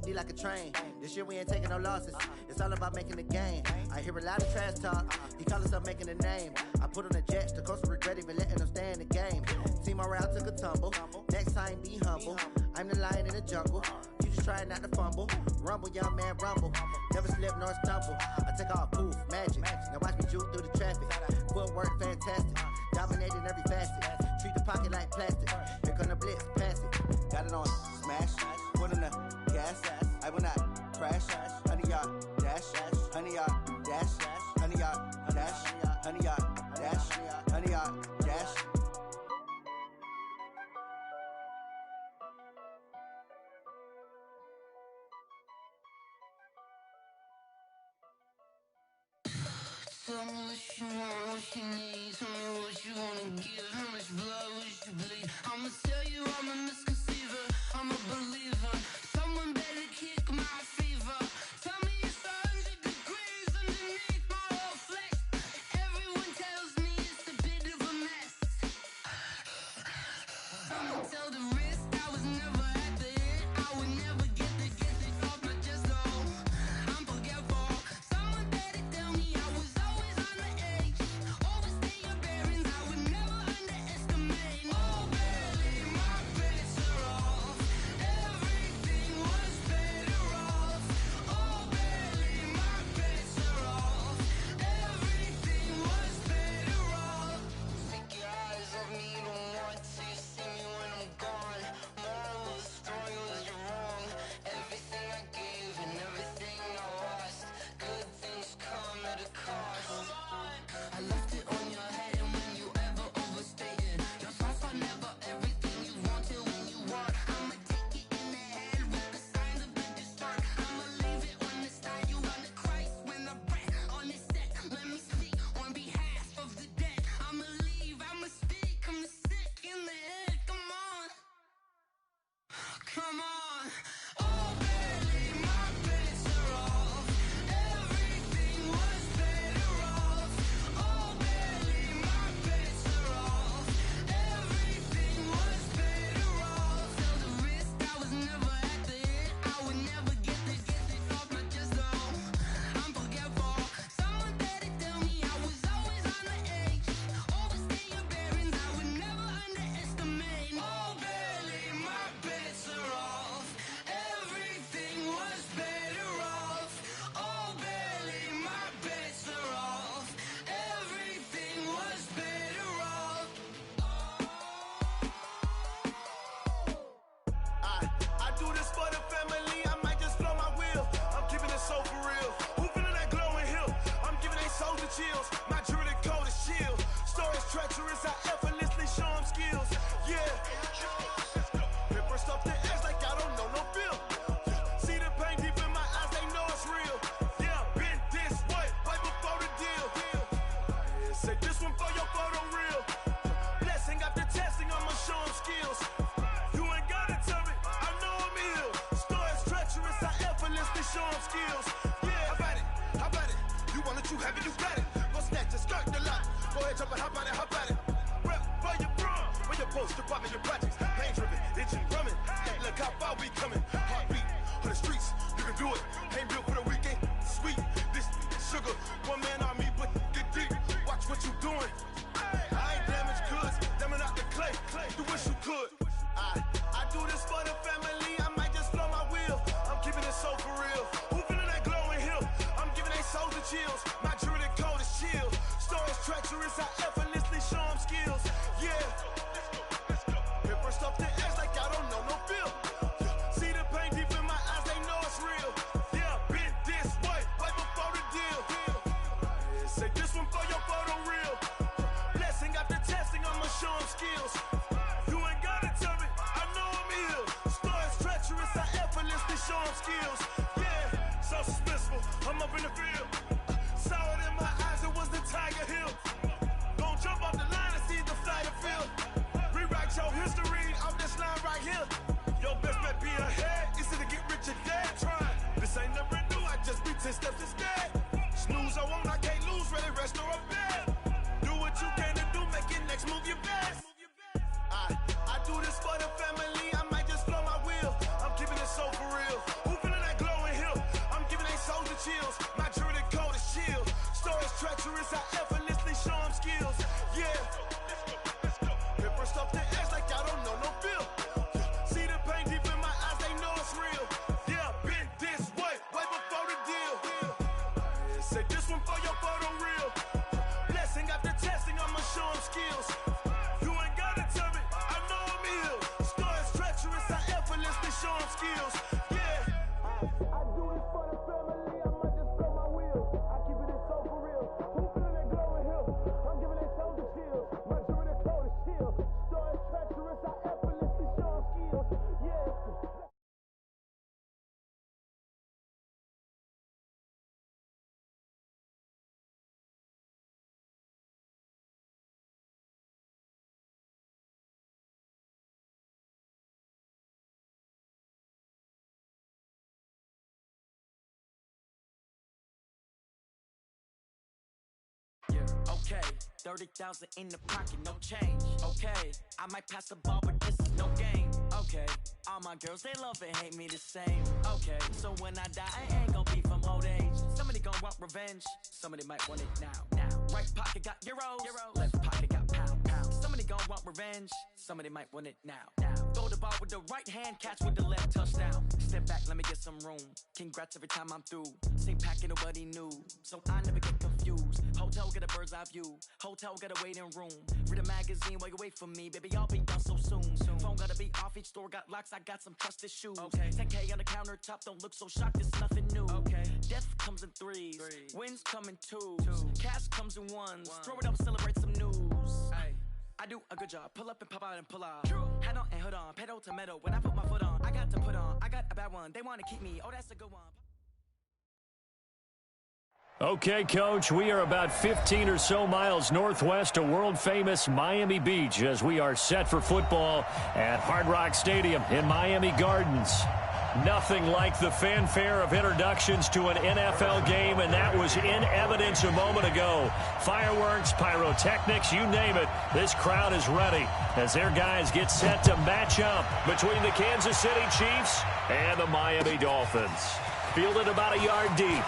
be like a train. This year we ain't taking no losses. It's all about making the game. I hear a lot of trash talk. He call himself making a name. I put on the Jets, the coach will regret even letting them stay in the game. Team morale took a tumble. Next time be humble. I'm the lion in the jungle. You just try not to fumble. Rumble, young man, rumble. Never slip nor stumble. I take off, poof, magic. Now watch me juke through the traffic. Footwork fantastic. Dominating every facet. Treat the pocket like plastic. Here come the blitz, pass it. Got it on smash. Put in the gas. I will not crash. 100-yard dash. 100-yard dash. 100-yard dash. 100-yard dash. 100-yard dash. Tell me what you want, what you need. Tell me what you wanna give. How much blood would you bleed? I'ma tell you I'm a misconceiver. I'm a believer. Someone better kick my fever. Tell me it's 100 degrees underneath my whole flesh. Everyone tells me it's a bit of a mess. I'ma tell the risk I was never at the end. I would never get this off my chest though. I'm forgetful. Someone better tell me I was always on the edge. Overstay your bearings, I would never underestimate. Oh, barely my bets are off. Everything was better off. Oh, barely my bets are off. Everything was better off. Take your eyes off me, don't want to see me when I'm gone. Moral of the story was you're wrong. Everything I gave and everything I lost. Good things come at a cost. I left it on your head, and when you ever overstay it, your thoughts are never everything you want till when you want. I'ma take it in the head with the signs of a start. I'ma leave it on the side. You run the Christ when I breath on this set. Let me speak on behalf of the dead. I'ma leave, I'ma speak. I'm sick in the head. Come on, come on. Oh, barely my bets are off. Everything was better off. Oh, barely my bets are off. Everything was better off. Tell the risk I was never at the end. I would never get this off my chest though. I'm forgetful. Someone better tell me I was always on the edge. Overstay your bearings, I would never underestimate. Oh, barely my bets are off. Everything was better off. Oh, barely my bets are off. Everything was better off. I do this for the family, I might just blow my wheel. I'm keeping it so for real. Who feeling that glowing hill? I'm giving they souls the chills. My jewelry code is chill. Stories treacherous, I effortlessly show them skills. Yeah. Paper stuff the edge like I don't know no feel. See the pain deep in my eyes, they know it's real. Yeah, been this way, right before the deal. Say this one for your photo reel. Blessing after testing, I'ma show them skills. You ain't gotta tell me, I know I'm ill. Stories treacherous, I effortlessly show them skills. Yeah, how about it? You want it, you have it, you got it. Go snatch it, skirt the lot. Go ahead, jump it, hop on it, hop on it. Rep for your brum, for your post, your poppin', your projects. Pain driven, itching, drumming. Look how far we coming. Heartbeat on the streets, you can do it. Ain't built for the weekend, sweet. This sugar, one man army, but get deep. Watch what you doing. I ain't damaged goods, damn it out the clay. You wish you could. I do this for the family, I might just blow my wheel. I'm keeping it so for real. Who feeling that glowing hill? I'm giving they souls the chills. My jewelry code is chill. Stories treacherous, I effortlessly show them skills. Yeah. Paper stuff the edge like I don't know no feel. See the pain deep in my eyes, they know it's real. Yeah, been this way, right before the deal. Say this one for your photo reel. Blessing after testing, I'ma show them skills. You ain't gotta tell me, I know I'm ill. Stories treacherous, I effortlessly show them skills. Yeah, so suspenseful, I'm up in the field. Saw it in my eyes, it was the Tiger Hill. Gon' Okay, 30,000 in the pocket, no change. Okay, I might pass the ball, but this is no game. Okay, all my girls, they love and hate me the same. Okay, so when I die, I ain't gonna be from old age. Somebody gonna want revenge, somebody might want it now. Right pocket got euros, left pocket got pounds. Somebody gonna want revenge, somebody might want it now. Throw the ball with the right hand, catch with the left, touchdown. Step back, let me get some room. Congrats every time I'm through. Same packet, nobody new, so I never get confused. Hotel get a bird's eye view, hotel get a waiting room. Read a magazine while you wait for me, baby, I'll be done so soon. Phone gotta be off, each store got locks, I got some trusted shoes. 10K on the countertop, don't look so shocked, it's nothing new. Death comes in threes, wins come in twos, cash comes in ones. Throw it up, celebrate some news. I do a good job, pull up and pop out and pull out. Hat on and hood on, pedal to metal. When I put my foot on, I got to put on. I got a bad one, they want to keep me. Oh, that's a good one. Okay, Coach, we are about 15 or so miles northwest of world-famous Miami Beach as we are set for football at Hard Rock Stadium in Miami Gardens. Nothing like the fanfare of introductions to an NFL game, and that was in evidence a moment ago. Fireworks, pyrotechnics, you name it. This crowd is ready as their guys get set to match up between the Kansas City Chiefs and the Miami Dolphins. Fielded about a yard deep.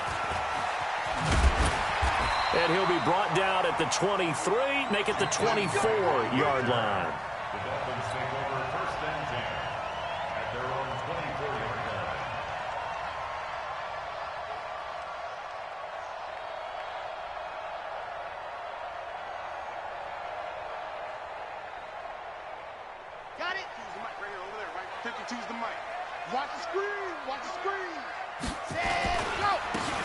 And he'll be brought down at the 23, make it the 24-yard line. The Dolphins take over first and 10 at their own 24-yard line. Got it? Who's the mic right here over there, right? 52's the mic. Watch the screen. Watch the screen. Set, go.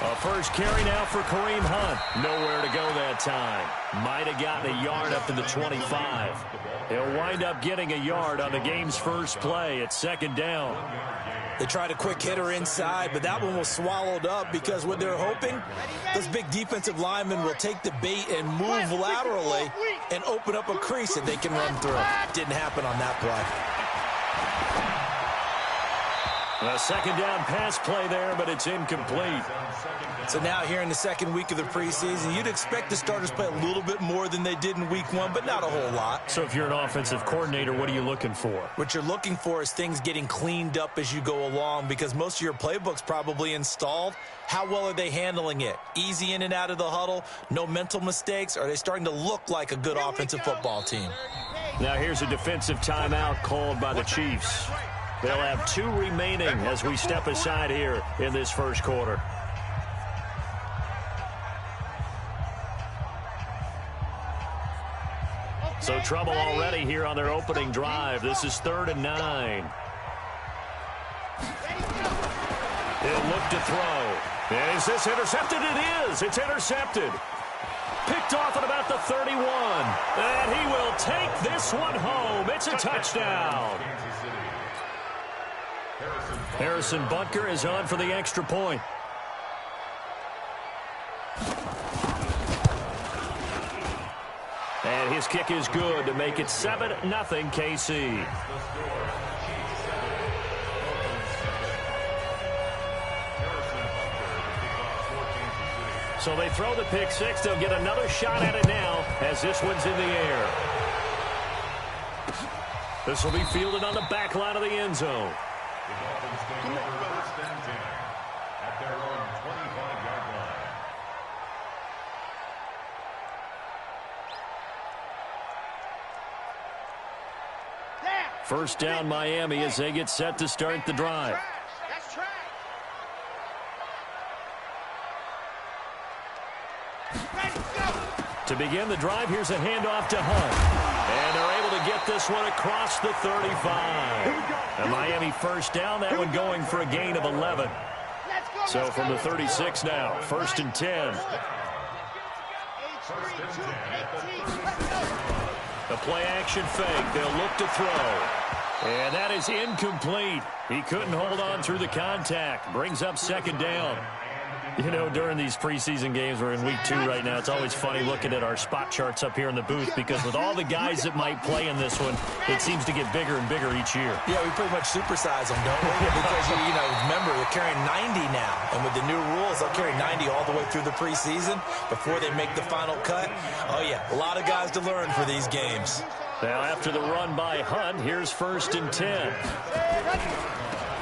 A first carry now for Kareem Hunt. Nowhere to go that time. Might have gotten a yard up to the 25. He'll wind up getting a yard on the game's first play. It's second down. They tried a quick hitter inside, but that one was swallowed up because what they're hoping, those big defensive linemen will take the bait and move laterally and open up a crease that they can run through. Didn't happen on that play. A second down pass play there, but it's incomplete. So now here in the second week of the preseason, you'd expect the starters play a little bit more than they did in week one, but not a whole lot. So if you're an offensive coordinator, what are you looking for? What you're looking for is things getting cleaned up as you go along because most of your playbook's probably installed. How well are they handling it? Easy in and out of the huddle, no mental mistakes? Are they starting to look like a good offensive football team? Now here's a defensive timeout called by the Chiefs. They'll have 2 remaining as we step aside here in this first quarter. So trouble already here on their opening drive. This is 3rd and 9. He'll look to throw. And is this intercepted? It is. It's intercepted. Picked off at about the 31. And he will take this one home. It's a touchdown. Harrison Butker is on for the extra point. And his kick is good to make it 7-0 KC. So they throw the pick six. They'll get another shot at it now as this one's in the air. This will be fielded on the back line of the end zone. The Dolphins take over first and 10 at their own 25-yard line. First down Miami as they get set to start the drive. That's trash. Ready, go. To begin the drive, here's a handoff to Hunt. And they're able to get this one across the 35. A Miami first down, that one going for a gain of 11. So from the 36 now, 1st and 10. The play action fake. They'll look to throw. And that is incomplete. He couldn't hold on through the contact. Brings up second down. You know, during these preseason games, we're in week 2 right now, it's always funny looking at our spot charts up here in the booth because with all the guys that might play in this one, it seems to get bigger and bigger each year. Yeah, we pretty much supersize them, don't we? Because, you know, remember, they're carrying 90 now. And with the new rules, they'll carry 90 all the way through the preseason before they make the final cut. Oh, yeah, a lot of guys to learn for these games. Now, after the run by Hunt, here's 1st and 10.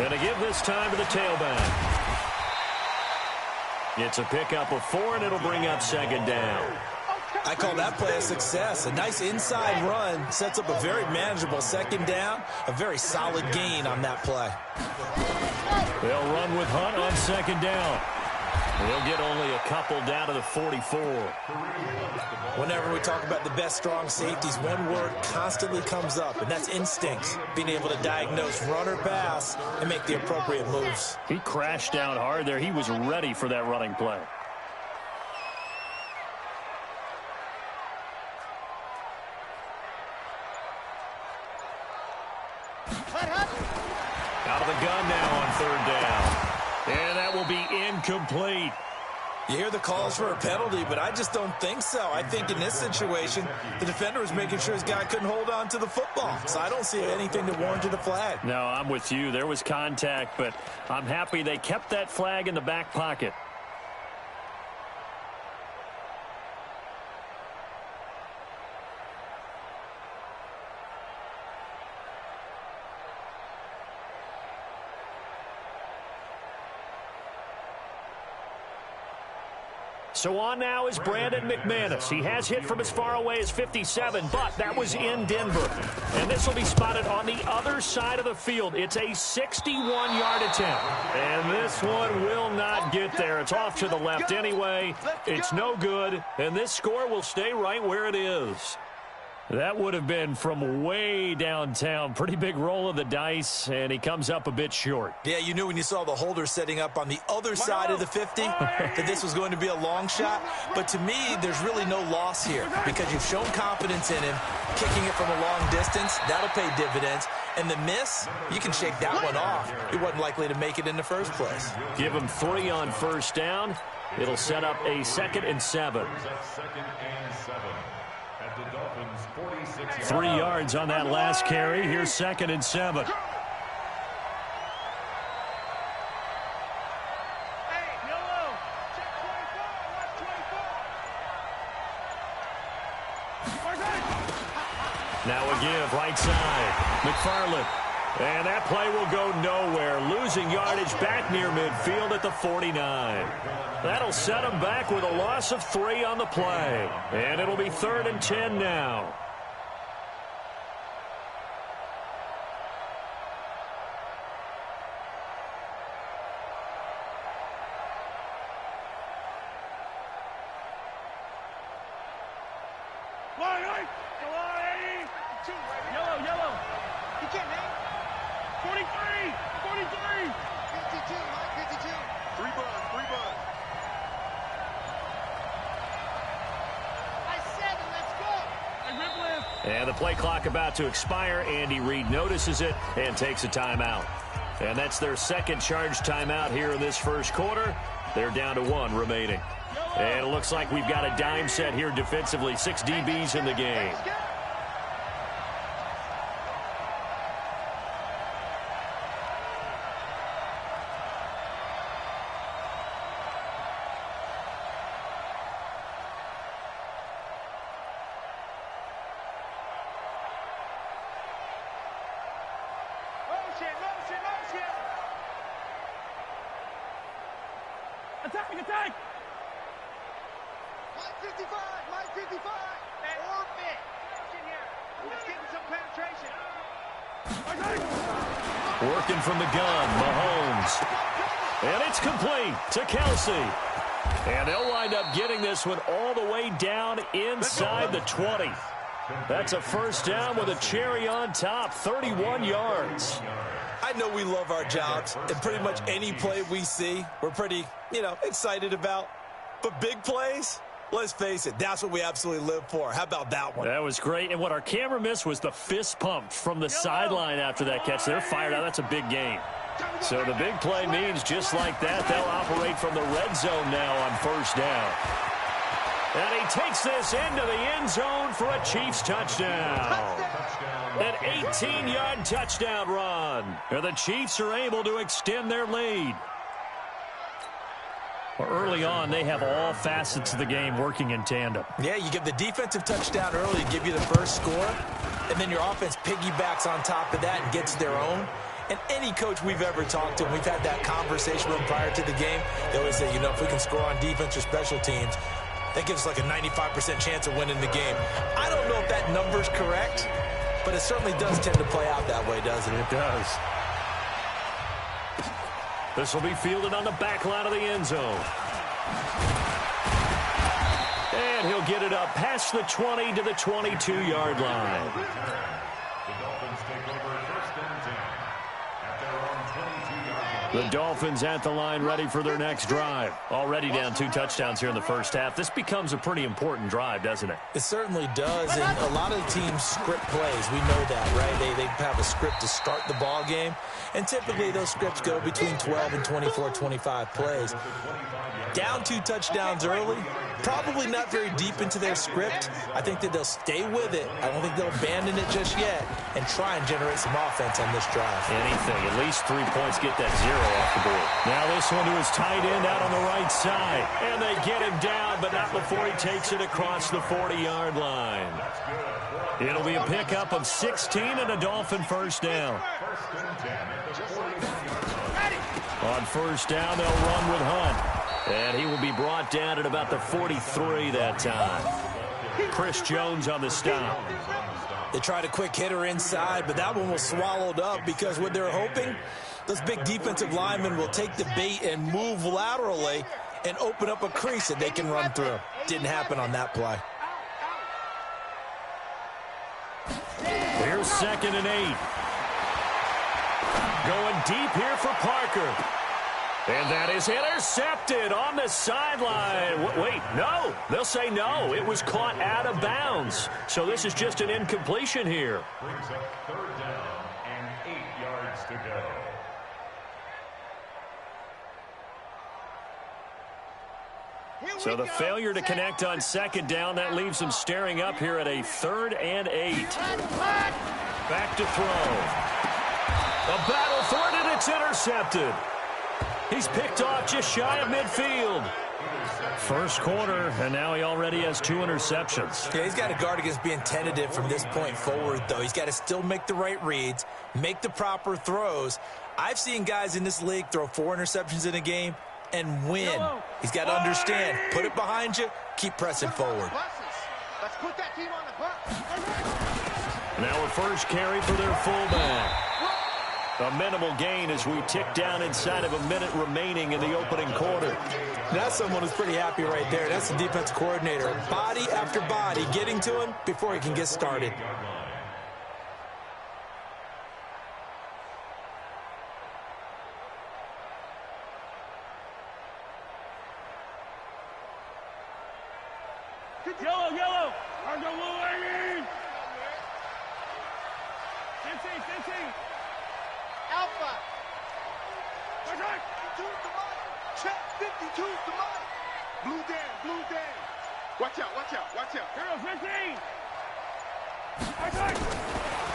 And to give this time to the tailback. It's a pickup of 4, and it'll bring up 2nd down. I call that play a success. A nice inside run sets up a very manageable 2nd down, a very solid gain on that play. They'll run with Hunt on 2nd down. They'll get only a couple down to the 44. Whenever we talk about the best strong safeties, one word constantly comes up, and that's instinct. Being able to diagnose run or pass and make the appropriate moves. He crashed down hard there. He was ready for that running play. Out of the gun now on 3rd down. And that will be incomplete. You hear the calls for a penalty, but I just don't think so. I think in this situation, the defender was making sure his guy couldn't hold on to the football. So I don't see anything that warranted a flag. No, I'm with you. There was contact, but I'm happy they kept that flag in the back pocket. So on now is Brandon McManus. He has hit from as far away as 57, but that was in Denver. And this will be spotted on the other side of the field. It's a 61-yard attempt. And this one will not get there. It's off to the left anyway. It's no good, and this score will stay right where it is. That would have been from way downtown. Pretty big roll of the dice, and he comes up a bit short. Yeah, you knew when you saw the holder setting up on the other side of the 50 that this was going to be a long shot. But to me, there's really no loss here because you've shown confidence in him. Kicking it from a long distance, that'll pay dividends. And the miss, you can shake that one off. He wasn't likely to make it in the first place. Give him 3 on 1st down. It'll set up a 2nd and 7. 3 yards on that last carry. Here's 2nd and 7. Now a give right side. McFarland. And that play will go nowhere. Losing yardage back near midfield at the 49. That'll set him back with a loss of 3 on the play. And it'll be 3rd and 10 now. Yellow. You can't name. 43. 52, Mike, 52. 3 buds. I said it, let's go. And the play clock about to expire. Andy Reid notices it and takes a timeout. And that's their 2nd charge timeout here in this first quarter. They're down to 1 remaining. And it looks like we've got a dime set here defensively. 6 DBs in the game. Attack! Mike 55! Orbit! Let's get some penetration. Working from the gun, Mahomes. And it's complete to Kelsey. And they'll wind up getting this one all the way down inside the 20. That's a 1st down with a cherry on top, 31 yards. I know we love our jobs, and pretty much any play we see, we're pretty, excited about. But big plays, let's face it, that's what we absolutely live for. How about that one? That was great. And what our camera missed was the fist pump from the sideline after that catch. They're fired out. That's a big game. So the big play means just like that, they'll operate from the red zone now on first down. And he takes this into the end zone for a Chiefs touchdown. An 18-yard touchdown run. And the Chiefs are able to extend their lead. Early on, they have all facets of the game working in tandem. Yeah, you give the defensive touchdown early to give you the first score, and then your offense piggybacks on top of that and gets their own. And any coach we've ever talked to, and we've had that conversation with them prior to the game, they always say, you know, if we can score on defense or special teams, that gives us like a 95% chance of winning the game. I don't know if that number's correct, but it certainly does tend to play out that way, doesn't it? It does. This will be fielded on the back line of the end zone. And he'll get it up past the 20 to the 22-yard line. The Dolphins take over first and 10 at their own 22-yard line. The Dolphins at the line ready for their next drive. Already down 2 touchdowns here in the first half. This becomes a pretty important drive, doesn't it? It certainly does, and a lot of the teams script plays. We know that, right? They have a script to start the ball game, and typically those scripts go between 12 and 24, 25 plays. Down 2 touchdowns early, probably not very deep into their script. I think that they'll stay with it. I don't think they'll abandon it just yet and try and generate some offense on this drive. Anything, at least 3 points, get that 0 off the board. Now this one to his tight end out on the right side. And they get him down, but not before he takes it across the 40-yard line. It'll be a pickup of 16 and a Dolphin first down. On first down, they'll run with Hunt. And he will be brought down at about the 43 that time. Chris Jones on the stop. They tried a quick hitter inside, but that one was swallowed up because what they're hoping, those big defensive linemen will take the bait and move laterally and open up a crease that they can run through. Didn't happen on that play. Here's 2nd and 8. Going deep here for Parker. And that is intercepted on the sideline. Wait, no. They'll say no. It was caught out of bounds. So this is just an incompletion here. Brings up 3rd down and 8 yards to go. So the failure to connect on 2nd down, that leaves them staring up here at a 3rd and 8. Back to throw. A battle for it, and it's intercepted. He's picked off just shy of midfield. First quarter, and now he already has 2 interceptions. Yeah, he's got to guard against being tentative from this point forward, though. He's got to still make the right reads, make the proper throws. I've seen guys in this league throw 4 interceptions in a game and win. He's got to understand, put it behind you, keep pressing forward. Let's put that team on the bus. Now a first carry for their fullback. A minimal gain as we tick down inside of a minute remaining in the opening quarter. That's someone who's pretty happy right there. That's the defense coordinator. Body after body getting to him before he can get started. Yellow, yellow. On the lane. 15. Alpha. Check 52's the money. Check 52's the money. Blue Dan. Watch out. Hero 15.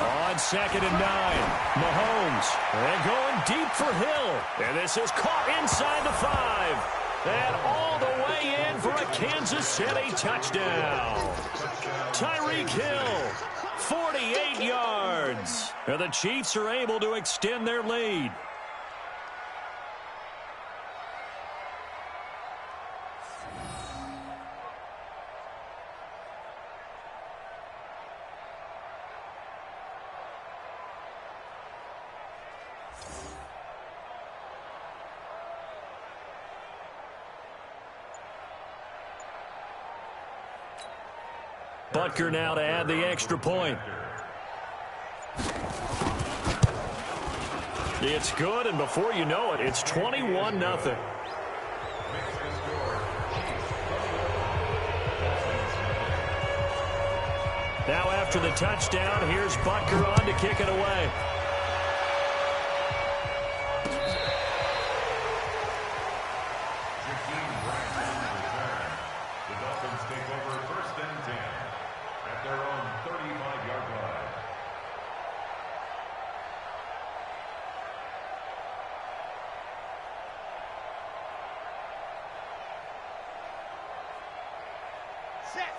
On 2nd and 9, Mahomes. And going deep for Hill. And this is caught inside the 5. And all the way in for a Kansas City touchdown. Tyreek Hill, 48 yards. And the Chiefs are able to extend their lead. Butker now to add the extra point. It's good, and before you know it, it's 21-0. Now after the touchdown, here's Butker on to kick it away.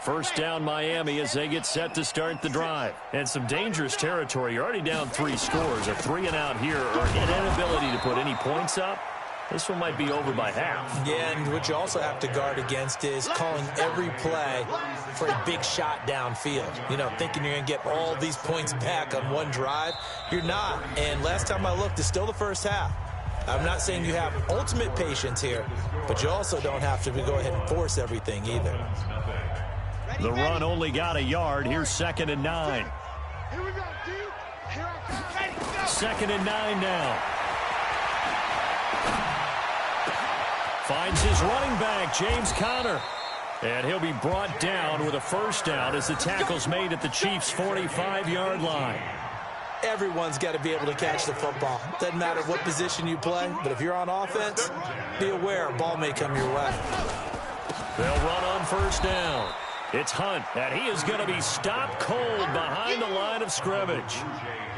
First down Miami as they get set to start the drive. And some dangerous territory. You're already down 3 scores. A 3-and-out here or an inability to put any points up. This one might be over by half. Yeah, and what you also have to guard against is calling every play for a big shot downfield. You know, thinking you're going to get all these points back on one drive. You're not. And last time I looked, it's still the first half. I'm not saying you have ultimate patience here, but you also don't have to go ahead and force everything either. The run only got a yard. Here's 2nd and 9. Here we go, dude. Here I come. 2nd and 9 now. Finds his running back, James Conner. And he'll be brought down with a first down as the tackle's made at the Chiefs' 45-yard line. Everyone's got to be able to catch the football. Doesn't matter what position you play, but if you're on offense, be aware a ball may come your way. They'll run on first down. It's Hunt, and he is going to be stopped cold behind the line of scrimmage.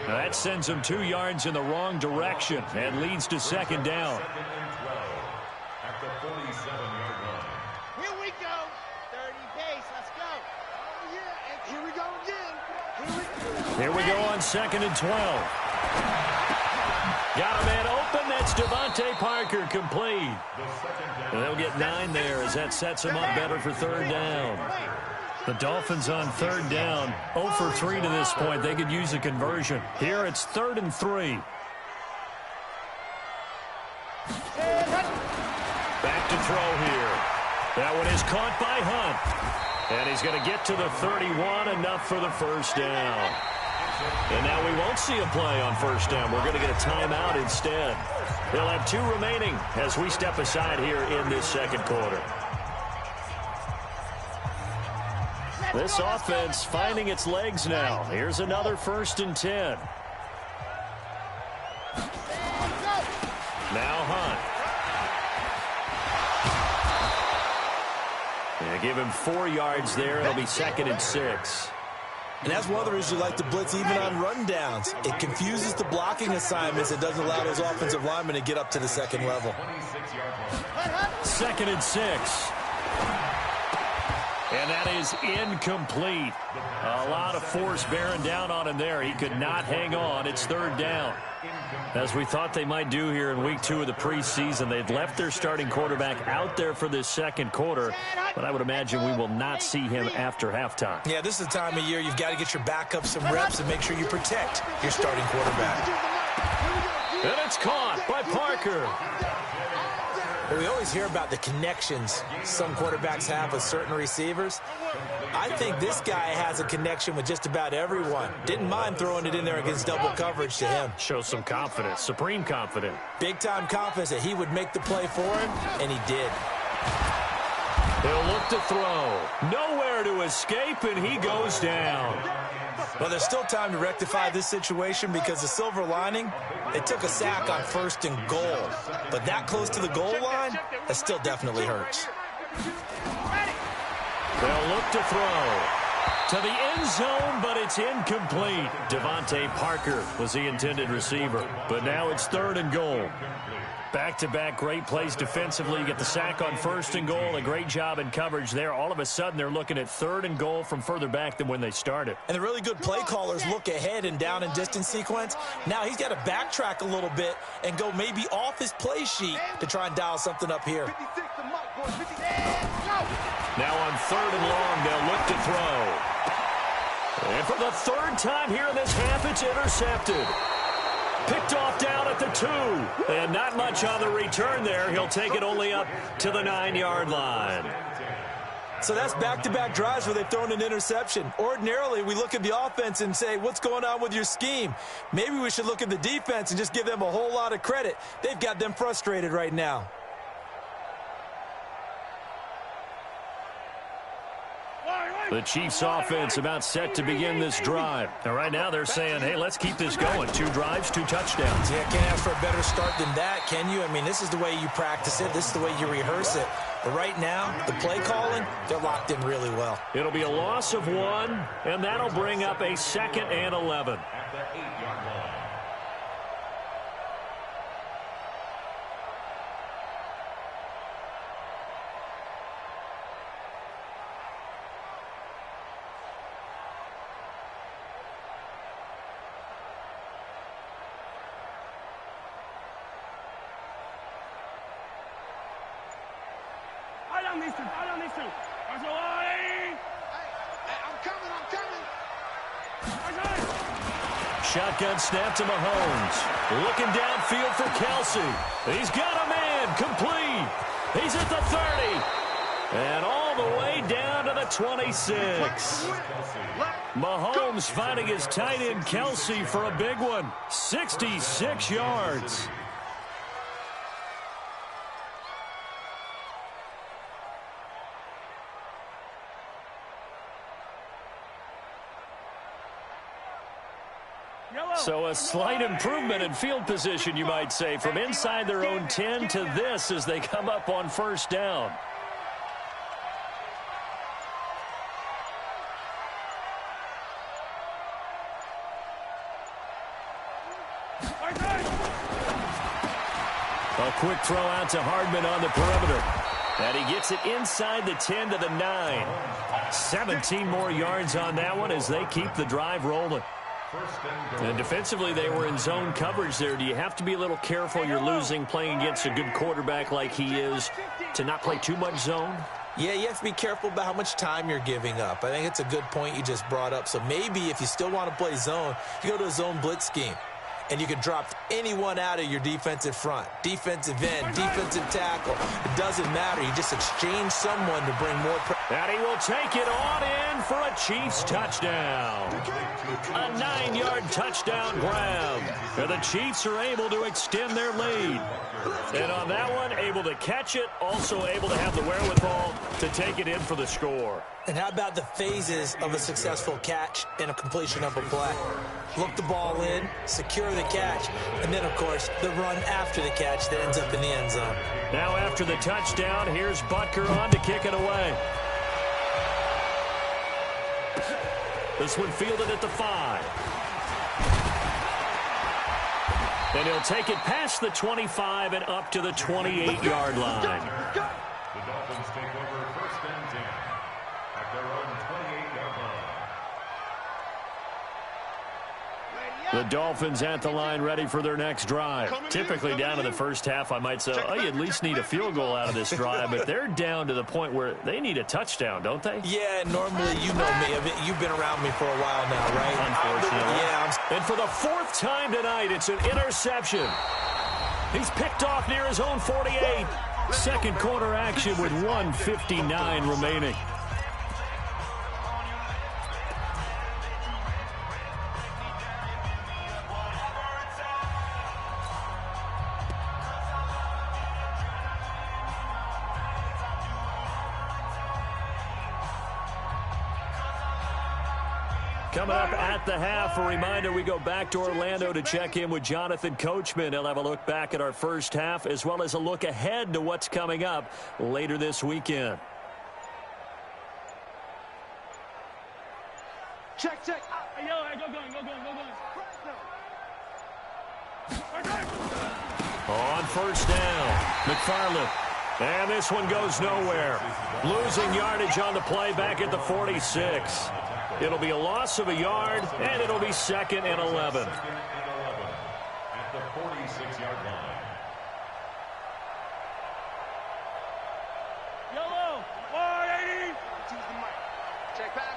Now that sends him 2 yards in the wrong direction and leads to 2nd down. At the 47-yard line. Here we go. 30 pace. Let's go. Oh, yeah. And here we go again. Here we go on 2nd and 12. Got a man open. That's Devontae Parker complete. And they'll get 9 there as that sets him up better for 3rd down. The Dolphins on 3rd down. 0 for 3 to this point. They could use a conversion. Here it's 3rd and 3. Back to throw here. That one is caught by Hunt. And he's going to get to the 31, enough for the first down. And now we won't see a play on first down. We're going to get a timeout instead. They'll have 2 remaining as we step aside here in this 2nd quarter. This offense finding its legs now. Here's another 1st and 10. Now Hunt. They give him 4 yards there. It'll be 2nd and 6. And that's one of the reasons you like to blitz even on rundowns. It confuses the blocking assignments. It doesn't allow those offensive linemen to get up to the 2nd level. 2nd and 6. And that is incomplete. A lot of force bearing down on him there. He could not hang on. It's 3rd down. As we thought they might do here in week 2 of the preseason, they'd left their starting quarterback out there for this 2nd quarter, but I would imagine we will not see him after halftime. Yeah, this is the time of year you've got to get your backup some reps and make sure you protect your starting quarterback. And it's caught by Parker. We always hear about the connections some quarterbacks have with certain receivers. I think this guy has a connection with just about everyone. Didn't mind throwing it in there against double coverage to him. Shows some confidence, supreme confidence. Big-time confidence that he would make the play for him, and he did. He'll look to throw. Nowhere to escape, and he goes down. Well, there's still time to rectify this situation because the silver lining, they took a sack on 1st and goal. But that close to the goal line, that still definitely hurts. They'll look to throw to the end zone, but it's incomplete. Devontae Parker was the intended receiver, but now it's 3rd and goal. Back-to-back great plays defensively. You get the sack on 1st and goal. A great job in coverage there. All of a sudden, they're looking at 3rd and goal from further back than when they started. And the really good play callers look ahead and down and distance sequence. Now he's got to backtrack a little bit and go maybe off his play sheet to try and dial something up here. Now on 3rd and long, they'll look to throw. And for the 3rd time here in this half, it's intercepted. Picked off down at the 2. And not much on the return there. He'll take it only up to the 9-yard line. So that's back-to-back drives where they've thrown an interception. Ordinarily, we look at the offense and say, what's going on with your scheme? Maybe we should look at the defense and just give them a whole lot of credit. They've got them frustrated right now. The Chiefs offense about set to begin this drive. And right now they're saying, hey, let's keep this going. 2 drives, 2 touchdowns. Yeah, can't ask for a better start than that, can you? I mean, this is the way you practice it. This is the way you rehearse it. But right now, the play calling, they're locked in really well. It'll be a loss of 1, and that'll bring up a 2nd and 11. At the 8-yard line. down these two. Tie down these two. Hey, I'm coming. Shotgun snap to Mahomes. Looking downfield for Kelsey. He's got a man. Complete. He's at the 30. And all the way down to the 26. Mahomes finding his tight end Kelsey for a big one. 66 yards. So a slight improvement in field position, you might say, from inside their own 10 to this as they come up on first down. A quick throw out to Hardman on the perimeter. And he gets it inside the 10 to the 9. 17 more yards on that one as they keep the drive rolling. And defensively, they were in zone coverage there. Do you have to be a little careful? You're losing playing against a good quarterback like he is to not play too much zone? Yeah, you have to be careful about how much time you're giving up. I think it's a good point you just brought up. So maybe if you still want to play zone, you go to a zone blitz scheme. And you can drop anyone out of your defensive front. Defensive end, defensive tackle. It doesn't matter. You just exchange someone to bring more pressure. And he will take it on in for a Chiefs touchdown. A 9-yard touchdown grab. And the Chiefs are able to extend their lead. And on that one, able to catch it, also able to have the wherewithal to take it in for the score. And how about the phases of a successful catch and a completion of a play? Look the ball in, secure the catch, and then, of course, the run after the catch that ends up in the end zone. Now after the touchdown, here's Butker on to kick it away. This one fielded at the 5. And he'll take it past the 25 and up to the 28-yard line. The Dolphins take over first and 10 at their own 28-yard line. The Dolphins at the line ready for their next drive. Typically down to the first half, I might say, oh, you at least need a field goal out of this drive, but they're down to the point where they need a touchdown, don't they? Yeah, normally, you know me. You've been around me for a while now, right? Unfortunately. Yeah. And for the 4th time tonight, it's an interception. He's picked off near his own 48. Second quarter action with 1:59 remaining. Coming up at the half, a reminder, we go back to Orlando to check in with Jonathan Coachman. He'll have a look back at our first half as well as a look ahead to what's coming up later this weekend. Check. Yo, go going. On first down, McFarland. And this one goes nowhere. Losing yardage on the play back at the 46. It'll be a loss of a yard, and it'll be 2nd and 11. At the 46-yard line. Yellow, 180. Choose the mic. Check pass.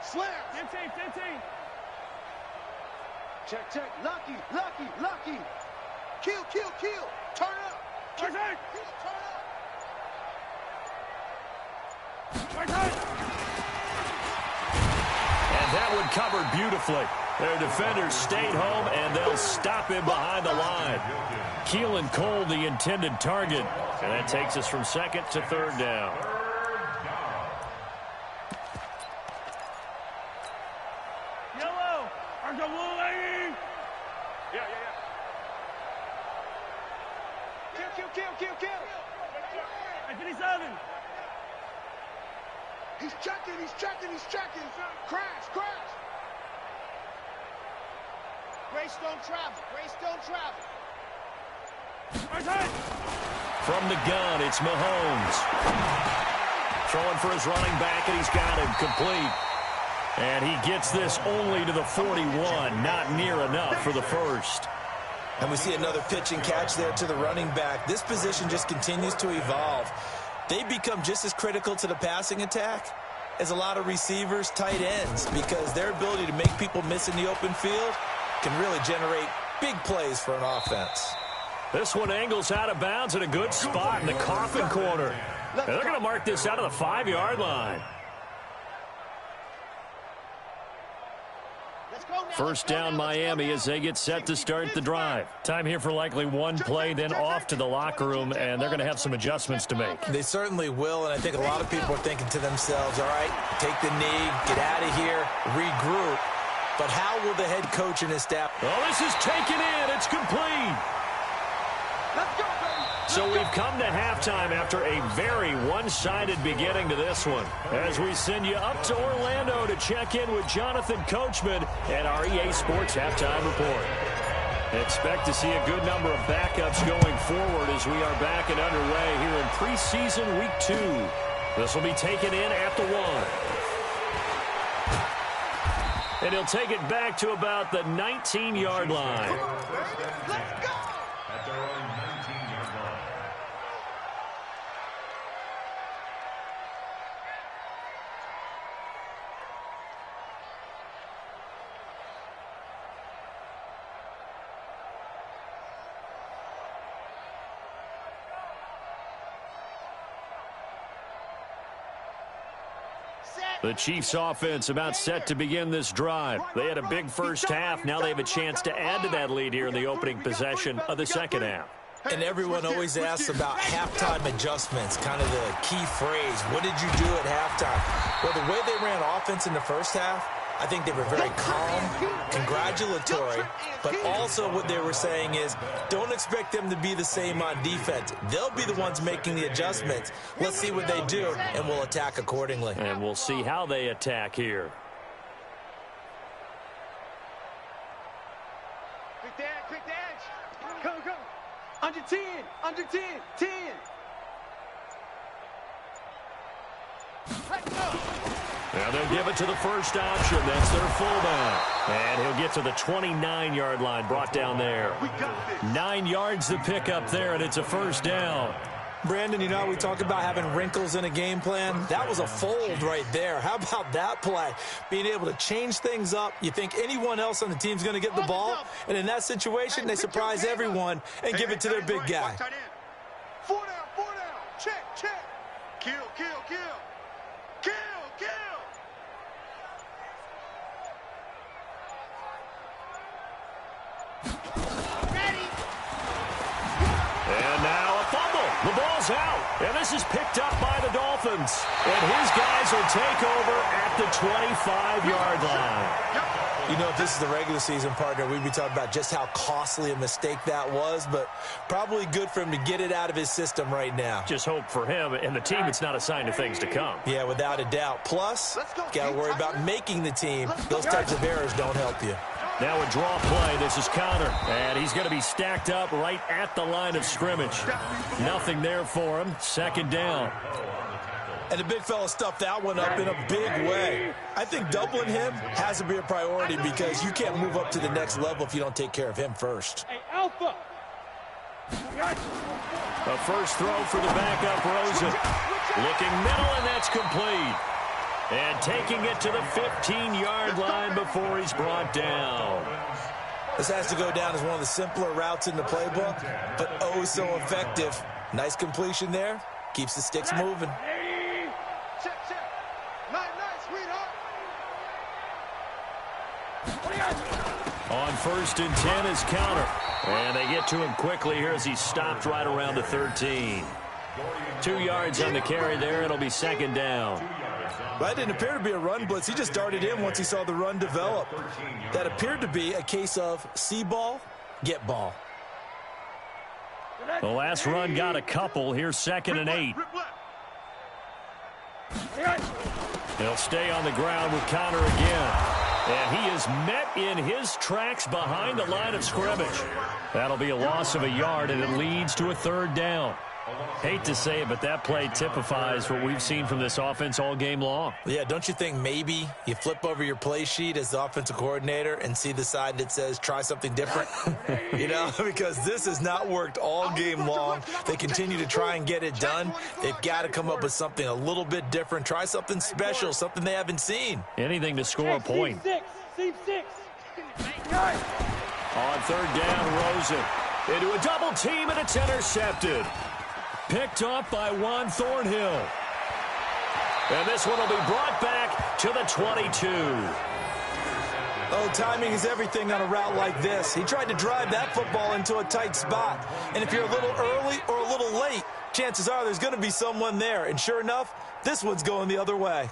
Slam. 15. Check. Lucky. Kill. Turn up. Turn up. And that one covered beautifully. Their defenders stayed home, and they'll stop him behind the line. Keelan Cole, the intended target. And that takes us from 2nd to 3rd down. Yellow. Argo 180. Yeah. Kill. 57. He's checking. Crash. Grace don't travel. From the gun, it's Mahomes. Throwing for his running back, and he's got him complete. And he gets this only to the 41, not near enough for the first. And we see another pitch and catch there to the running back. This position just continues to evolve. They become just as critical to the passing attack as a lot of receivers, tight ends, because their ability to make people miss in the open field can really generate big plays for an offense. This one angles out of bounds at a good spot in the coffin corner. And they're going to mark this out of the 5-yard line. First down Miami as they get set to start the drive. Time here for likely one play, then off to the locker room, and they're going to have some adjustments to make. They certainly will, and I think a lot of people are thinking to themselves, all right, take the knee, get out of here, regroup. But how will the head coach and his staff? Oh, this is taken in. It's complete. Let's go, baby. So we've come to halftime after a very one-sided beginning to this one. As we send you up to Orlando to check in with Jonathan Coachman at our EA Sports Halftime Report. Expect to see a good number of backups going forward as we are back and underway here in preseason week 2. This will be taken in at the 1. And he'll take it back to about the 19-yard line. Let's go. At their own 19-yard line. The Chiefs offense about set to begin this drive. They had a big first half. Now they have a chance to add to that lead here in the opening possession of the second half. And everyone always asks about halftime adjustments, kind of the key phrase. What did you do at halftime? Well, the way they ran offense in the first half, I think they were very calm, congratulatory, but also what they were saying is don't expect them to be the same on defense. They'll be the ones making the adjustments. Let's see what they do, and we'll attack accordingly. And we'll see how they attack here. Quick dash. Come. Under 10, 10. Let's go. Now they'll give it to the first option. That's their fullback. And he'll get to the 29-yard line, brought down there. 9 yards to pick up there, and it's a first down. Brandon, you know, we talk about having wrinkles in a game plan. That was a fold right there. How about that play? Being able to change things up. You think anyone else on the team's going to get the ball, and in that situation, they surprise everyone and give it to their big guy. 4 down. Check. Kill. And now a fumble. The ball's out. And this is picked up by the Dolphins. And his guys will take over at the 25-yard line. You know, if this is the regular season, partner, we'd be talking about just how costly a mistake that was, but probably good for him to get it out of his system right now. Just hope for him and the team it's not a sign of things to come. Yeah, without a doubt. Plus, got to worry about making the team. Those types of errors don't help you. Now a draw play. This is Connor. And he's going to be stacked up right at the line of scrimmage. Nothing there for him. Second down. And the big fella stuffed that one up in a big way. I think doubling him has to be a priority because you can't move up to the next level if you don't take care of him first. Hey, Alpha. A first throw for the backup, Rosen. Looking middle, and that's complete. And taking it to the 15-yard line before he's brought down. This has to go down as one of the simpler routes in the playbook, but oh so effective. Nice completion there. Keeps the sticks moving. Check. Nice, sweetheart. On 1st and 10 is Connor. And they get to him quickly here as he's stopped right around the 13. 2 yards on the carry there. It'll be second down. That didn't appear to be a run blitz. He just darted in once he saw the run develop. That appeared to be a case of see ball, get ball. The last run got a couple. Here's 2nd and 8. He'll stay on the ground with Connor again. And he is met in his tracks behind the line of scrimmage. That'll be a loss of a yard, and it leads to a 3rd down. Hate to say it, but that play typifies what we've seen from this offense all game long. Yeah, don't you think maybe you flip over your play sheet as the offensive coordinator and see the side that says try something different? You know, because this has not worked all game long. They continue to try and get it done. They've got to come up with something a little bit different. Try something special, something they haven't seen. Anything to score a point. Seam six. On third down, Rosen into a double team, and it's intercepted. Picked off by Juan Thornhill. And this one will be brought back to the 22. Oh, timing is everything on a route like this. He tried to drive that football into a tight spot. And if you're a little early or a little late, chances are there's going to be someone there. And sure enough, this one's going the other way.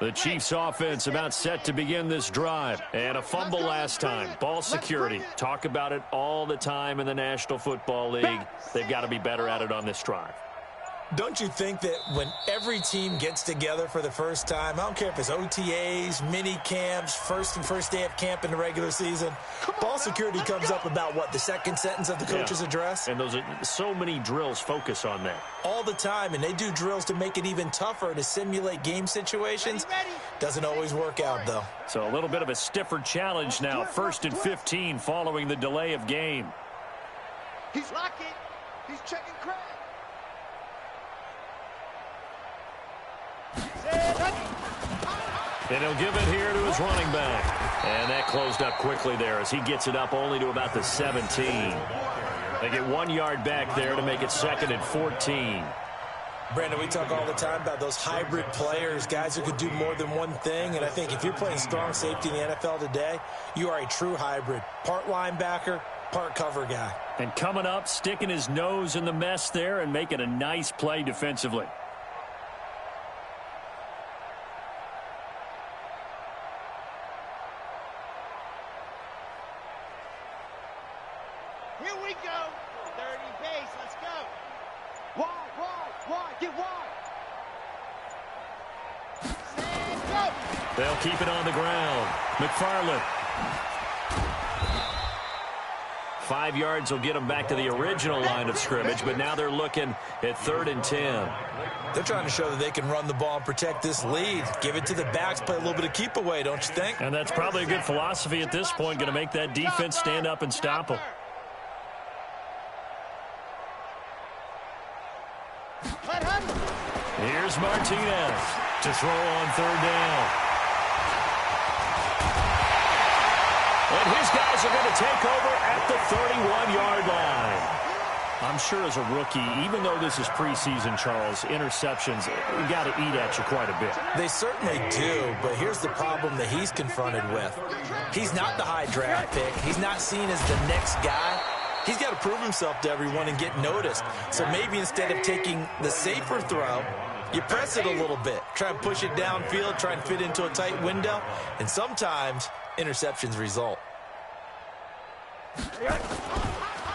The Chiefs offense about set to begin this drive. And a fumble last time. Ball security. Talk about it all the time in the National Football League. They've got to be better at it on this drive. Don't you think that when every team gets together for the first time, I don't care if it's OTAs, mini camps, first day of camp in the regular season, ball security comes up about what, the second sentence of the coach's address? And those are so many drills focus on that. All the time, and they do drills to make it even tougher to simulate game situations. Doesn't always work out, though. So a little bit of a stiffer challenge now. 1st and 15 following the delay of game. He's locking. He's checking crack. And he'll give it here to his running back. And that closed up quickly there as he gets it up only to about the 17. They get 1 yard back there to make it 2nd and 14. Brandon, we talk all the time about those hybrid players, guys who could do more than one thing. And I think if you're playing strong safety in the NFL today, you are a true hybrid. Part linebacker, part cover guy. And coming up, sticking his nose in the mess there and making a nice play defensively. Here we go. 30 base. Let's go. Wide. Get wide. Stand, go. They'll keep it on the ground. McFarland. 5 yards will get them back to the original line of scrimmage, but now they're looking at 3rd and 10. They're trying to show that they can run the ball and protect this lead. Give it to the backs, play a little bit of keep away, don't you think? And that's probably a good philosophy at this point, going to make that defense stand up and stop them. Here's Martinez to throw on 3rd down. And his guys are going to take over at the 31-yard line. I'm sure as a rookie, even though this is preseason, Charles, interceptions, you got to eat at you quite a bit. They certainly do, but here's the problem that he's confronted with. He's not the high draft pick. He's not seen as the next guy. He's got to prove himself to everyone and get noticed. So maybe instead of taking the safer throw, you press it a little bit. Try and push it downfield, try and fit into a tight window, and sometimes interceptions result.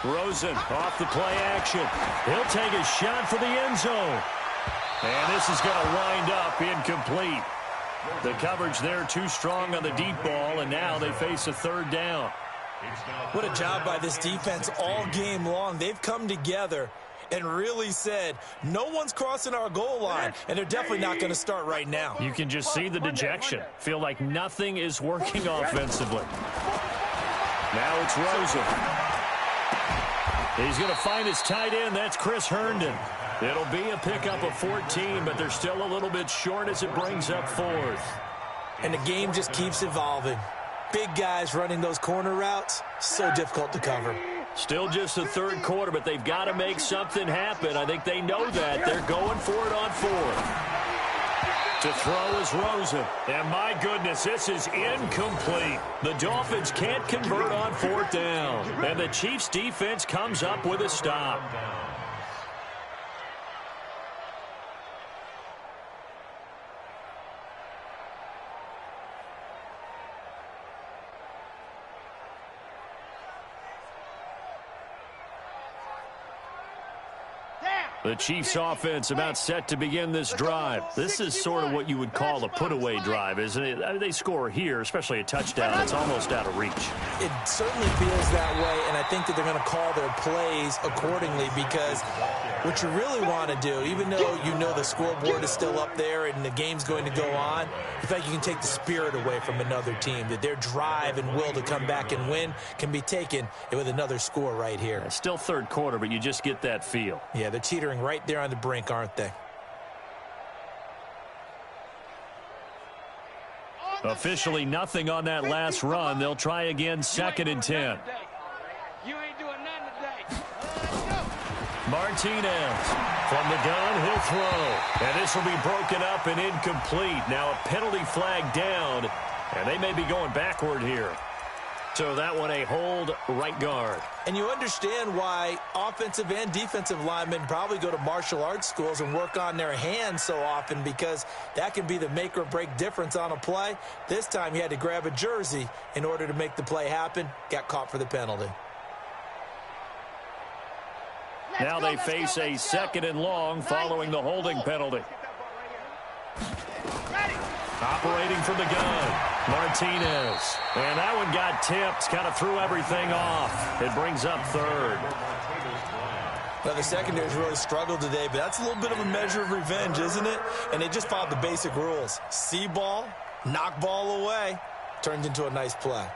Rosen off the play action. He'll take a shot for the end zone. And this is going to wind up incomplete. The coverage there too strong on the deep ball, and now they face a 3rd down. What a job by this defense all game long. They've come together and really said, no one's crossing our goal line, and they're definitely not going to start right now. You can just see the dejection. Feel like nothing is working offensively. Now it's Rosen. He's going to find his tight end. That's Chris Herndon. It'll be a pickup of 14, but they're still a little bit short as it brings up 4th. And the game just keeps evolving. Big guys running those corner routes, so difficult to cover. Still just the 3rd quarter, but they've got to make something happen. I think they know that. They're going for it on 4th. To throw is Rosen. And my goodness, this is incomplete. The Dolphins can't convert on 4th down. And the Chiefs defense comes up with a stop. The Chiefs offense about set to begin this drive. This is sort of what you would call a put-away drive, isn't it? I mean, they score here, especially a touchdown. It's almost out of reach. It certainly feels that way, and I think that they're going to call their plays accordingly because what you really want to do, even though you know the scoreboard is still up there and the game's going to go on, in fact, you can take the spirit away from another team, that their drive and will to come back and win can be taken with another score right here. It's still third quarter, but you just get that feel. Yeah, they're teetering right there on the brink, aren't they? Officially nothing on that last run. They'll try again, 2nd and 10. You ain't doing nothing today. Martinez from the gun, he'll throw. And this will be broken up and incomplete. Now a penalty flag down, and they may be going backward here. So that one a hold, right guard. And you understand why offensive and defensive linemen probably go to martial arts schools and work on their hands so often, because that can be the make or break difference on a play. This time he had to grab a jersey in order to make the play happen. Got caught for the penalty. Now they face a 2nd and long following the holding penalty. Operating from the gun, Martinez. And that one got tipped, kind of threw everything off. It brings up 3rd. Well, the secondary's really struggled today, but that's a little bit of a measure of revenge, isn't it? And they just followed the basic rules. See ball, knock ball away, turned into a nice play.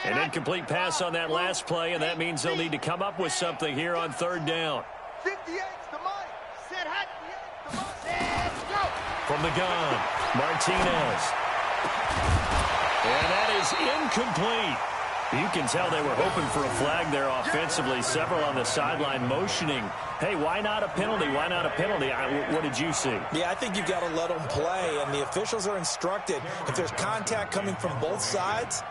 An incomplete pass on that last play, and that means they'll need to come up with something here on 3rd down. 58's the money. Set hot. The money. Let's go. From the gun, Martinez. And that is incomplete. You can tell they were hoping for a flag there offensively. Several on the sideline motioning, hey, why not a penalty? Why not a penalty? What did you see? Yeah, I think you've got to let them play, and the officials are instructed. If there's contact coming from both sides,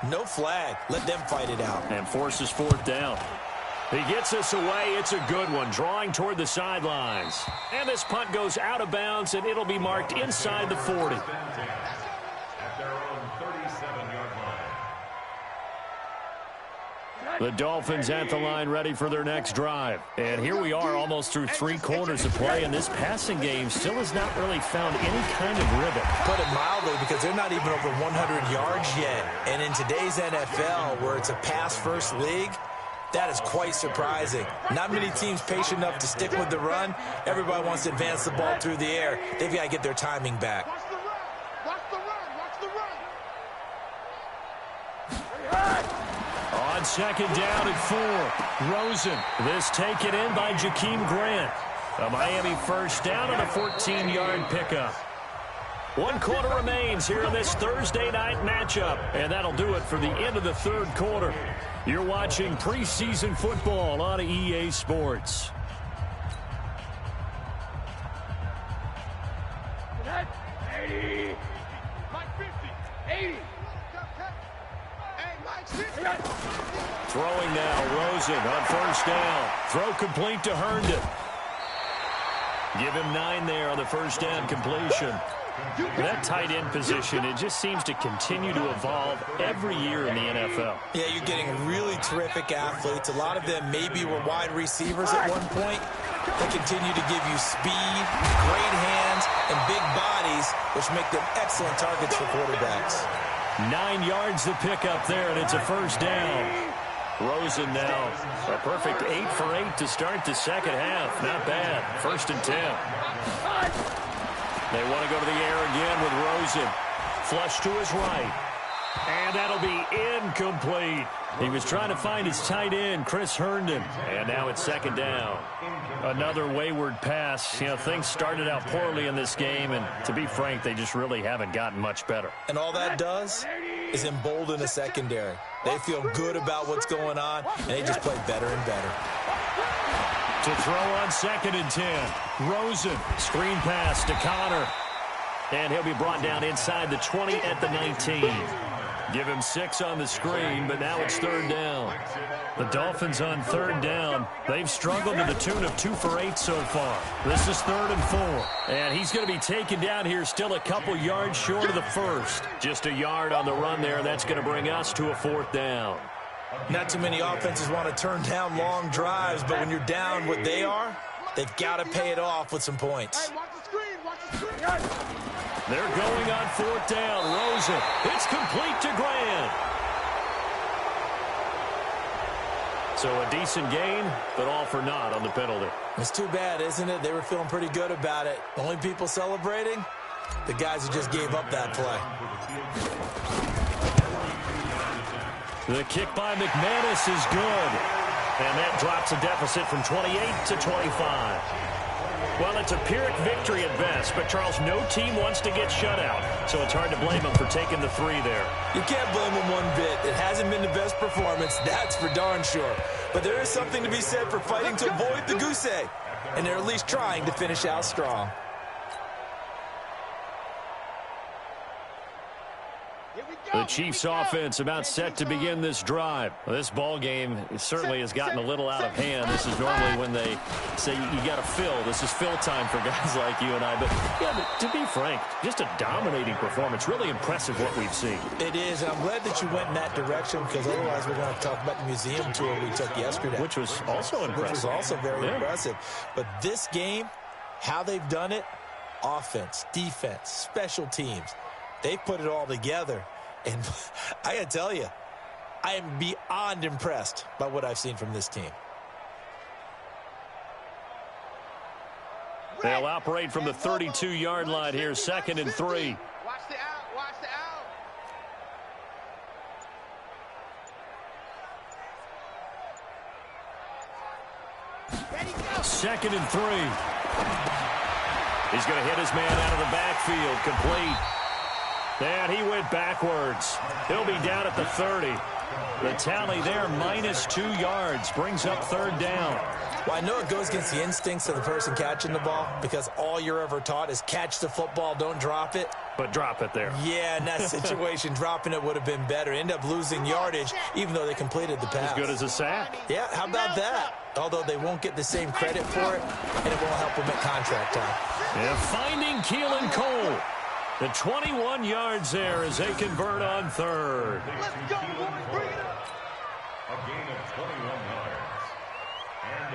no flag. Let them fight it out. And forces 4th down. He gets this away. It's a good one, drawing toward the sidelines. And this punt goes out of bounds, and it'll be marked inside the 40. At their own 37-yard line. The Dolphins at the line, ready for their next drive. And here we are almost through 3 quarters of play, and this passing game still has not really found any kind of rhythm. Put it mildly, because they're not even over 100 yards yet. And in today's NFL, where it's a pass-first league, that is quite surprising. Not many teams patient enough to stick with the run. Everybody wants to advance the ball through the air. They've got to get their timing back. Watch the run. Watch the run. Watch the run. On 2nd down at 4, Rosen. This taken in by Jakeem Grant. A Miami 1st down on a 14-yard pickup. 1 quarter remains here in this Thursday night matchup, and that'll do it for the end of the 3rd quarter. You're watching preseason football on EA Sports. Mike 50. 80. Hey, Mike 60. Throwing now, Rosen on 1st down. Throw complete to Herndon. Give him 9 there on the 1st down completion. That tight end position, it just seems to continue to evolve every year in the NFL. Yeah, you're getting really terrific athletes. A lot of them maybe were wide receivers at one point. They continue to give you speed, great hands, and big bodies, which make them excellent targets for quarterbacks. 9 yards to pick up there, and it's a 1st down. Rosen now a perfect 8 for 8 to start the 2nd half. Not bad. 1st and 10. They want to go to the air again with Rosen. Flush to his right. And that'll be incomplete. He was trying to find his tight end, Chris Herndon. And now it's 2nd down. Another wayward pass. You know, things started out poorly in this game, and to be frank, they just really haven't gotten much better. And all that does is embolden a secondary. They feel good about what's going on, and they just play better and better. To throw on 2nd and 10. Rosen, screen pass to Connor. And he'll be brought down inside the 20 at the 19. Give him 6 on the screen, but now it's 3rd down. The Dolphins on 3rd down. They've struggled to the tune of 2 for 8 so far. This is 3rd and 4. And he's going to be taken down here still a couple yards short of the first. Just a yard on the run there. That's going to bring us to a 4th down. Not too many offenses want to turn down long drives, but when you're down what they are, they've got to pay it off with some points. Hey, watch the screen. Watch the screen. They're going on 4th down. Rosen. It's complete to Grant. So a decent gain, but all for naught on the penalty. It's too bad, isn't it? They were feeling pretty good about it. The only people celebrating, the guys who just gave up that play. The kick by McManus is good. And that drops a deficit from 28 to 25. Well, it's a Pyrrhic victory at best, but, Charles, no team wants to get shut out, so it's hard to blame them for taking the 3 there. You can't blame them one bit. It hasn't been the best performance, that's for darn sure. But there is something to be said for fighting to avoid the goose egg, and they're at least trying to finish out strong. The Chiefs' offense about set to begin this drive. Well, this ball game certainly has gotten a little out of hand. This is normally when they say you got to fill. This is fill time for guys like you and I. But, yeah, but to be frank, just a dominating performance. Really impressive what we've seen. It is, and I'm glad that you went in that direction because otherwise we're going to talk about the museum tour we took yesterday. Which was also impressive. Which was also very impressive. But this game, how they've done it, offense, defense, special teams, they've put it all together. And I got to tell you, I am beyond impressed by what I've seen from this team. They'll operate from the 32-yard line here, 2nd and 3. Watch the out. Watch the out. Ready, go. 2nd and 3. He's going to hit his man out of the backfield, complete. And he went backwards. He'll be down at the 30. The tally there, -2 yards, brings up 3rd down. Well, I know it goes against the instincts of the person catching the ball because all you're ever taught is catch the football, don't drop it. But drop it there. Yeah, in that situation, dropping it would have been better. End up losing yardage, even though they completed the pass. As good as a sack. Yeah, how about that? Although they won't get the same credit for it, and it won't help them at contract time. And finding Keelan Cole. The 21 yards there as they convert on 3rd. Let's go, boys. Bring it up. A gain of 21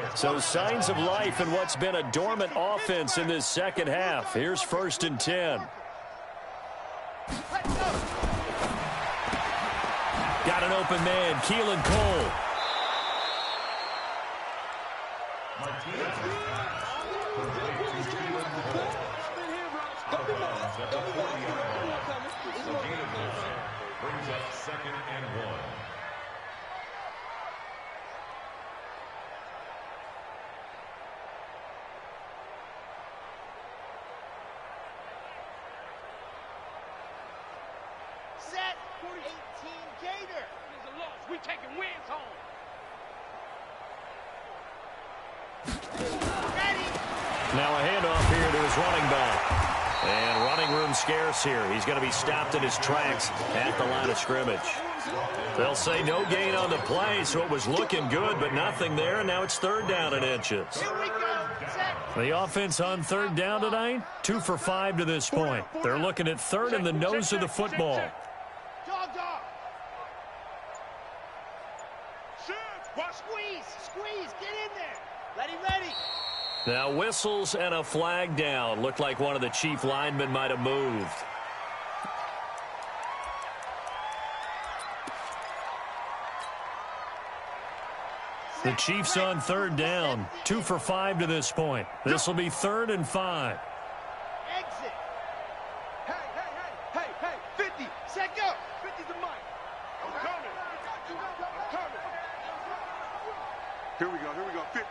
yards. So signs of life in what's been a dormant offense in this second half. Here's 1st and 10. Got an open man, Keelan Cole. Brings up 2nd and 1. Set. 18 Gator. It's a loss. We taking wins home. Ready. Now a handoff here to his running back. And running room scarce here. He's going to be stopped in his tracks at the line of scrimmage. They'll say no gain on the play, so it was looking good, but nothing there, and now it's 3rd down and inches. Here we go. Set. The offense on 3rd down tonight, 2 for 5 to this point. They're looking at 3rd in the nose of the football. Dog. Squeeze. Get in there. Ready. Now whistles and a flag down. Looked like one of the Chief linemen might have moved. The Chiefs on 3rd down, 2 for 5 to this point. This will be 3rd and 5. Exit. Hey. 50. Set, go. 50's the mic. I'm coming. Here we go. 50.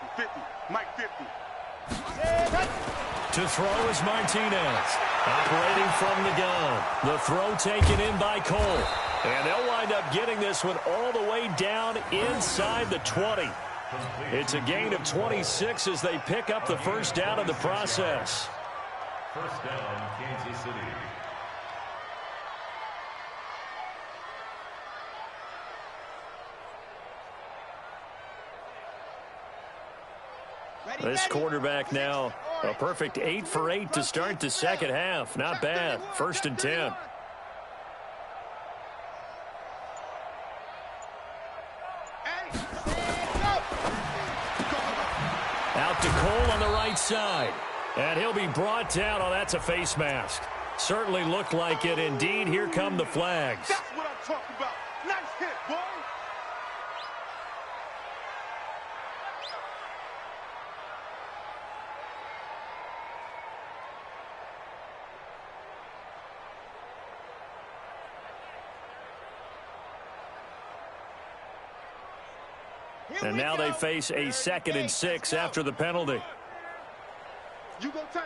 Mike 50. To throw is Martinez. Operating from the gun. The throw taken in by Cole. And they'll wind up getting this one all the way down inside the 20. It's a gain of 26 as they pick up the 1st down in the process. 1st down, Kansas City. This quarterback now a perfect 8 for 8 to start the second half. Not bad. 1st and 10. Out to Cole on the right side. And he'll be brought down. Oh, that's a face mask. Certainly looked like it. Indeed, here come the flags. That's what I'm talking about. Nice hit, boy. And now they face a 2nd and 6 after the penalty. You go tight.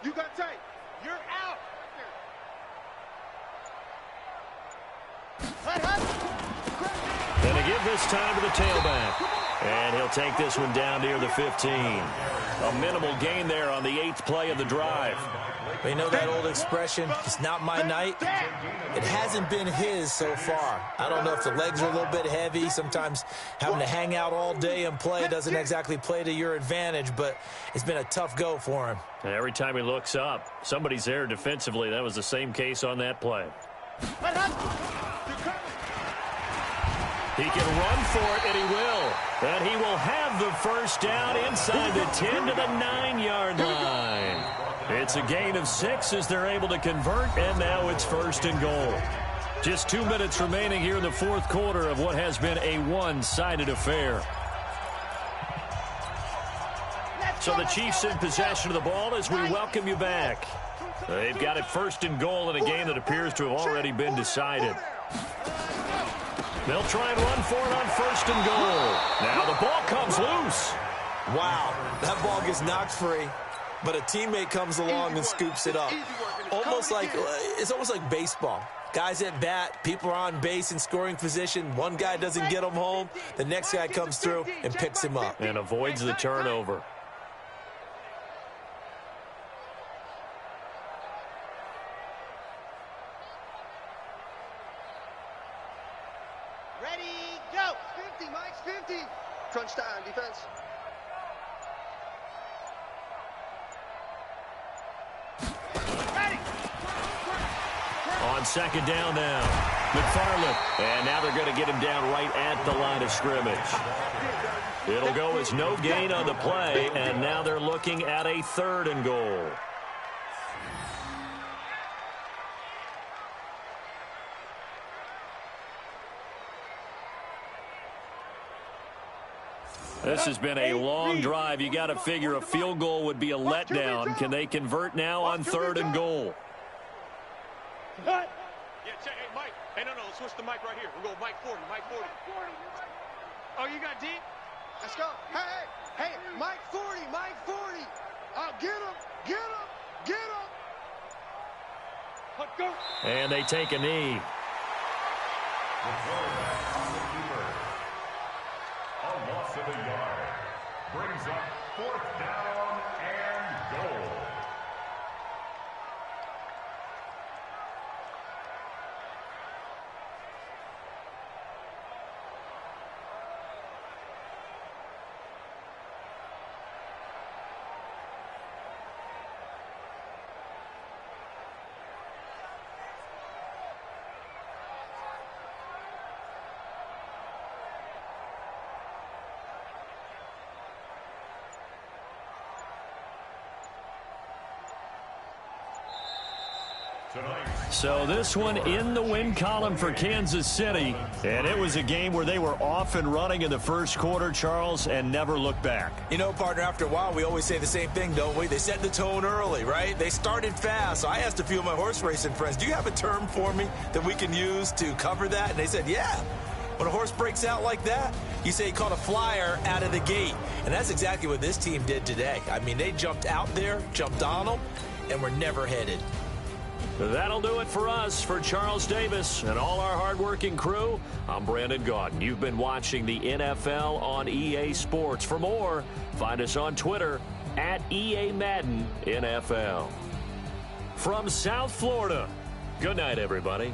You got tight. You're out. And they give this time to the tailback. And he'll take this one down near the 15. A minimal gain there on the 8th play of the drive. You know that old expression, it's not my night? It hasn't been his so far. I don't know if the legs are a little bit heavy. Sometimes having to hang out all day and play doesn't exactly play to your advantage, but it's been a tough go for him. And every time he looks up, somebody's there defensively. That was the same case on that play. He can run for it, and he will. And he will have the first down inside the 10 to the 9-yard line. It's a gain of 6 as they're able to convert, and now it's 1st and goal. Just 2 minutes remaining here in the 4th quarter of what has been a one-sided affair. So the Chiefs in possession of the ball as we welcome you back. They've got it 1st and goal in a game that appears to have already been decided. They'll try and run for it on 1st and goal. Now the ball comes loose. Wow, that ball gets knocked free, but a teammate comes along and scoops it up. It's almost like baseball. Guys at bat, people are on base in scoring position. One guy doesn't get him home. The next guy comes through and picks him up. And avoids the turnover. Ready, go. 50, Mike, 50. Crunch time, defense. Ready. On 2nd down now, McFarland. And now they're going to get him down right at the line of scrimmage. It'll go as no gain on the play, and now they're looking at a 3rd and goal. This has been a long drive. You got to figure a field goal would be a letdown. Can they convert now on 3rd and goal? Yeah, check. Hey, Mike. Hey, no. Switch the mic right here. We'll go Mike 40. Mike 40. Oh, you got deep? Let's go. Hey, Mike 40, Mike 40. Get him, get him, get him. Let's go. And they take a knee. A loss of a yard brings up 4th down and goal. So this one in the win column for Kansas City. And it was a game where they were off and running in the 1st quarter, Charles, and never looked back. You know, partner, after a while, we always say the same thing, don't we? They set the tone early, right? They started fast. So I asked a few of my horse racing friends, do you have a term for me that we can use to cover that? And they said, yeah. When a horse breaks out like that, you say he caught a flyer out of the gate. And that's exactly what this team did today. I mean, they jumped out there, jumped on them, and were never headed. That'll do it for us. For Charles Davis and all our hardworking crew, I'm Brandon Gaudin. You've been watching the NFL on EA Sports. For more, find us on Twitter at EA Madden NFL. From South Florida, good night, everybody.